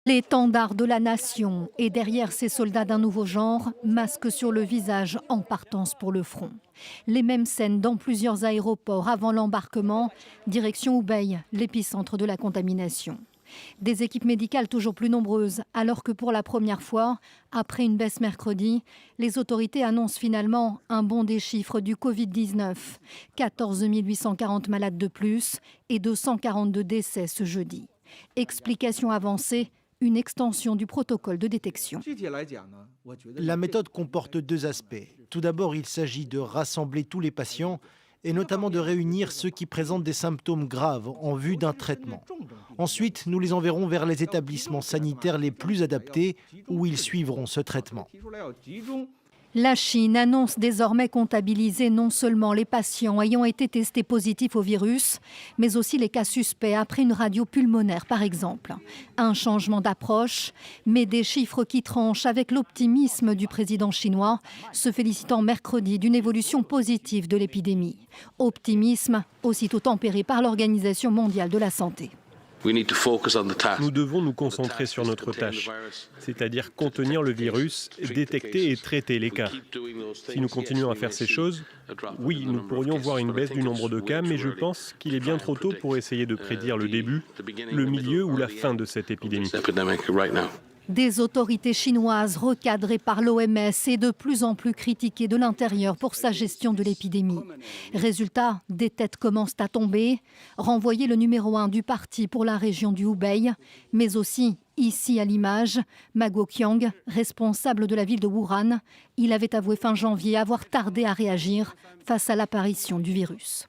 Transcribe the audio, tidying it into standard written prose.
L'étendard de la nation et derrière ces soldats d'un nouveau genre, masque sur le visage en partance pour le front. Les mêmes scènes dans plusieurs aéroports avant l'embarquement, direction Hubei, l'épicentre de la contamination. Des équipes médicales toujours plus nombreuses, alors que pour la première fois, après une baisse mercredi, les autorités annoncent finalement un bond des chiffres du Covid-19. 14 840 malades de plus et 242 décès ce jeudi. Explication avancée, une extension du protocole de détection. La méthode comporte deux aspects. Tout d'abord, il s'agit de rassembler tous les patients et notamment de réunir ceux qui présentent des symptômes graves en vue d'un traitement. Ensuite, nous les enverrons vers les établissements sanitaires les plus adaptés où ils suivront ce traitement. La Chine annonce désormais comptabiliser non seulement les patients ayant été testés positifs au virus, mais aussi les cas suspects après une radio pulmonaire par exemple. Un changement d'approche, mais des chiffres qui tranchent avec l'optimisme du président chinois, se félicitant mercredi d'une évolution positive de l'épidémie. Optimisme aussitôt tempéré par l'Organisation mondiale de la santé. Nous devons nous concentrer sur notre tâche, c'est-à-dire contenir le virus, détecter et traiter les cas. Si nous continuons à faire ces choses, oui, nous pourrions voir une baisse du nombre de cas, mais je pense qu'il est bien trop tôt pour essayer de prédire le début, le milieu ou la fin de cette épidémie. Des autorités chinoises recadrées par l'OMS et de plus en plus critiquées de l'intérieur pour sa gestion de l'épidémie. Résultat, des têtes commencent à tomber. Renvoyer le numéro 1 du parti pour la région du Hubei, mais aussi ici à l'image, Ma Guoqiang, responsable de la ville de Wuhan. Il avait avoué fin janvier avoir tardé à réagir face à l'apparition du virus.